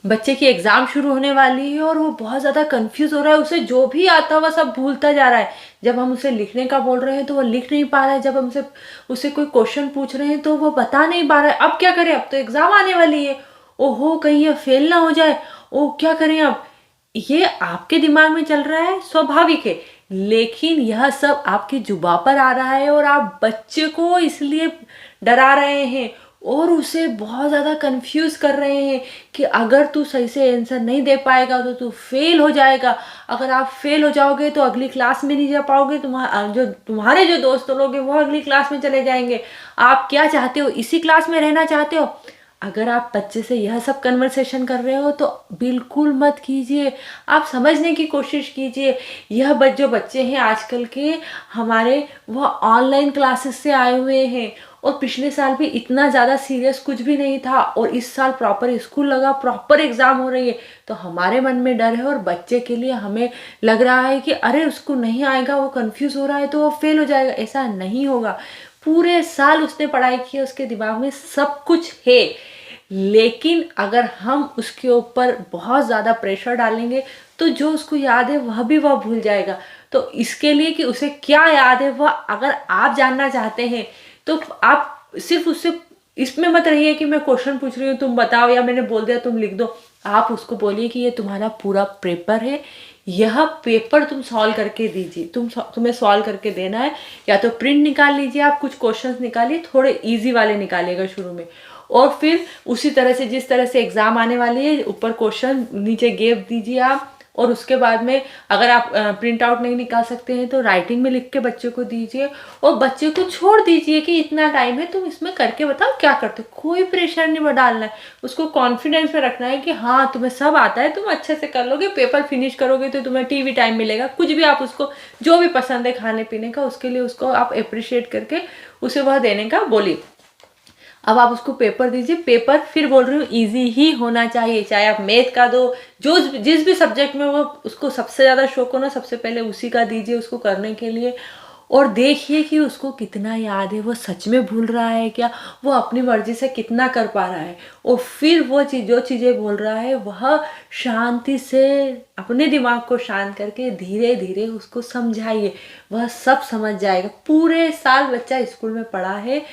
बच्चे की एग्ज़ाम शुरू होने वाली है और वो बहुत ज़्यादा कंफ्यूज हो रहा है, उसे जो भी आता है वह सब भूलता जा रहा है। जब हम उसे लिखने का बोल रहे हैं तो वो लिख नहीं पा रहा है, जब हम उसे उसे कोई क्वेश्चन पूछ रहे हैं तो वो बता नहीं पा रहा है। अब क्या करें, अब तो एग्ज़ाम आने वाली है, ओहो कहीं ये फेल ना हो जाए, ओह क्या करें अब। ये आपके दिमाग में चल रहा है, स्वाभाविक है, लेकिन यह सब आपकी जुबां पर आ रहा है और आप बच्चे को इसलिए डरा रहे हैं और उसे बहुत ज़्यादा कंफ्यूज कर रहे हैं कि अगर तू सही से आंसर नहीं दे पाएगा तो तू फेल हो जाएगा। अगर आप फेल हो जाओगे तो अगली क्लास में नहीं जा पाओगे, तुम्हारे जो दोस्त लोग हैं वो अगली क्लास में चले जाएंगे। आप क्या चाहते हो, इसी क्लास में रहना चाहते हो? अगर आप बच्चे से यह सब कन्वर्सेशन कर रहे हो तो बिल्कुल मत कीजिए। आप समझने की कोशिश कीजिए। यह जो बच्चे हैं आजकल के हमारे, वह ऑनलाइन क्लासेस से आए हुए हैं और पिछले साल भी इतना ज़्यादा सीरियस कुछ भी नहीं था और इस साल प्रॉपर स्कूल लगा, प्रॉपर एग्ज़ाम हो रही है, तो हमारे मन में डर है और बच्चे के लिए हमें लग रहा है कि अरे उसको नहीं आएगा, वो कंफ्यूज हो रहा है तो वो फेल हो जाएगा। ऐसा नहीं होगा। पूरे साल उसने पढ़ाई की है, उसके दिमाग में सब कुछ है, लेकिन अगर हम उसके ऊपर बहुत ज़्यादा प्रेशर डालेंगे तो जो उसको याद है वह भूल जाएगा। तो इसके लिए कि उसे क्या याद है वह अगर आप जानना चाहते हैं तो आप सिर्फ उससे इसमें मत रहिए कि मैं क्वेश्चन पूछ रही हूँ तुम बताओ, या मैंने बोल दिया तुम लिख दो। आप उसको बोलिए कि ये तुम्हारा पूरा पेपर है, यह पेपर तुम सॉल्व करके दीजिए, तुम्हें सॉल्व करके देना है। या तो प्रिंट निकाल लीजिए, आप कुछ क्वेश्चंस निकालिए, थोड़े इजी वाले निकालिएगा शुरू में, और फिर उसी तरह से जिस तरह से एग्जाम आने वाली है ऊपर क्वेश्चन नीचे गैप दीजिए आप। और उसके बाद में अगर आप प्रिंट आउट नहीं निकाल सकते हैं तो राइटिंग में लिख के बच्चे को दीजिए और बच्चे को छोड़ दीजिए कि इतना टाइम है, तुम इसमें करके बताओ क्या करते हो। कोई प्रेशर नहीं डालना है, उसको कॉन्फिडेंस में रखना है कि हाँ तुम्हें सब आता है, तुम अच्छे से कर लोगे, पेपर फिनिश करोगे तो तुम्हें टीवी टाइम मिलेगा। कुछ भी आप उसको जो भी पसंद है खाने पीने का, उसके लिए उसको आप अप्रिशिएट करके उसे वह देने का बोलिए। अब आप उसको पेपर दीजिए। पेपर फिर बोल रही हूँ इजी ही होना चाहिए, चाहे आप मैथ का दो, जो जिस भी सब्जेक्ट में वो उसको सबसे ज़्यादा शौक हो ना, सबसे पहले उसी का दीजिए उसको करने के लिए। और देखिए कि उसको कितना याद है, वो सच में भूल रहा है क्या, वो अपनी मर्जी से कितना कर पा रहा है। और फिर वो जो चीज़ें बोल रहा है वह शांति से अपने दिमाग को शांत करके धीरे धीरे उसको समझाइए, वह सब समझ जाएगा। पूरे साल बच्चा स्कूल में पढ़ा है,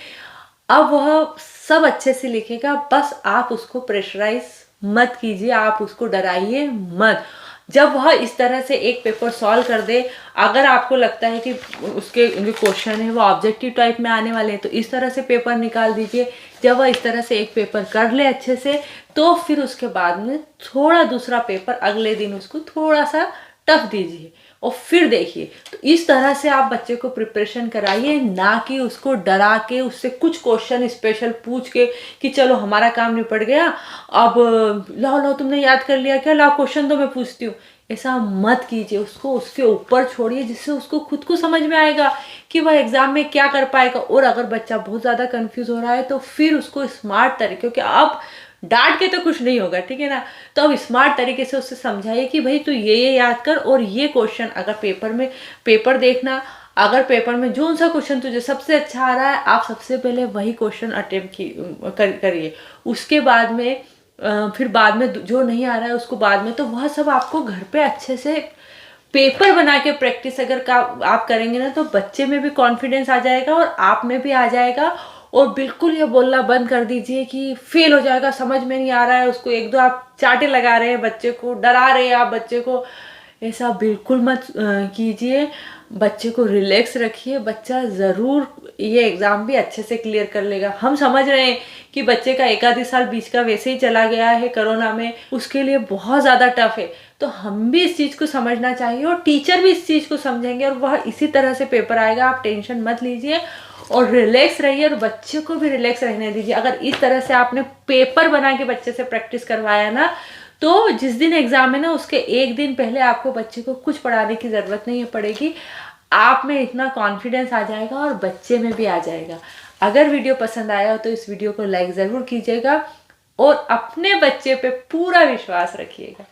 अब वह सब अच्छे से लिखेगा। बस आप उसको प्रेशराइज मत कीजिए, आप उसको डराइए मत। जब वह इस तरह से एक पेपर सॉल्व कर दे, अगर आपको लगता है कि उसके जो क्वेश्चन है वो ऑब्जेक्टिव टाइप में आने वाले हैं तो इस तरह से पेपर निकाल दीजिए। जब वह इस तरह से एक पेपर कर ले अच्छे से तो फिर उसके बाद में थोड़ा दूसरा पेपर अगले दिन उसको थोड़ा सा टफ दीजिए और फिर देखिए। तो इस तरह से आप बच्चे को प्रिपरेशन कराइए, ना कि उसको डरा के उससे कुछ क्वेश्चन स्पेशल पूछ के कि चलो हमारा काम निपट गया, अब लाओ लाओ तुमने याद कर लिया क्या, लाओ क्वेश्चन तो मैं पूछती हूँ। ऐसा मत कीजिए, उसको उसके ऊपर छोड़िए, जिससे उसको खुद को समझ में आएगा कि वह एग्जाम में क्या कर पाएगा। और अगर बच्चा बहुत ज़्यादा कंफ्यूज हो रहा है तो फिर उसको स्मार्ट तरीके, क्योंकि अब डांट के तो कुछ नहीं होगा, ठीक है ना, तो अब स्मार्ट तरीके से उससे समझाइए कि भाई तू ये याद कर और ये क्वेश्चन अगर पेपर देखना, अगर पेपर में जो सा क्वेश्चन तुझे सबसे अच्छा आ रहा है आप सबसे पहले वही क्वेश्चन अटेम्प्ट करिए। उसके बाद में फिर बाद में जो नहीं आ रहा है उसको बाद में, तो वह सब आपको घर पे अच्छे से पेपर बना के प्रैक्टिस अगर आप करेंगे ना तो बच्चे में भी कॉन्फिडेंस आ जाएगा और आप में भी आ जाएगा। और बिल्कुल ये बोलना बंद कर दीजिए कि फेल हो जाएगा, समझ में नहीं आ रहा है, उसको एक दो आप चाटे लगा रहे हैं, बच्चे को डरा रहे हैं आप बच्चे को। ऐसा बिल्कुल मत कीजिए। बच्चे को रिलैक्स रखिए, बच्चा ज़रूर ये एग्ज़ाम भी अच्छे से क्लियर कर लेगा। हम समझ रहे हैं कि बच्चे का एक आधी साल बीच का वैसे ही चला गया है कोरोना में, उसके लिए बहुत ज़्यादा टफ है, तो हम भी इस चीज़ को समझना चाहिए और टीचर भी इस चीज़ को समझेंगे और वह इसी तरह से पेपर आएगा। आप टेंशन मत लीजिए और रिलैक्स रहिए और बच्चे को भी रिलैक्स रहने दीजिए। अगर इस तरह से आपने पेपर बना के बच्चे से प्रैक्टिस करवाया ना, तो जिस दिन एग्जाम है ना उसके एक दिन पहले आपको बच्चे को कुछ पढ़ाने की ज़रूरत नहीं पड़ेगी। आप में इतना कॉन्फिडेंस आ जाएगा और बच्चे में भी आ जाएगा। अगर वीडियो पसंद आया हो तो इस वीडियो को लाइक ज़रूर कीजिएगा और अपने बच्चे पे पूरा विश्वास रखिएगा।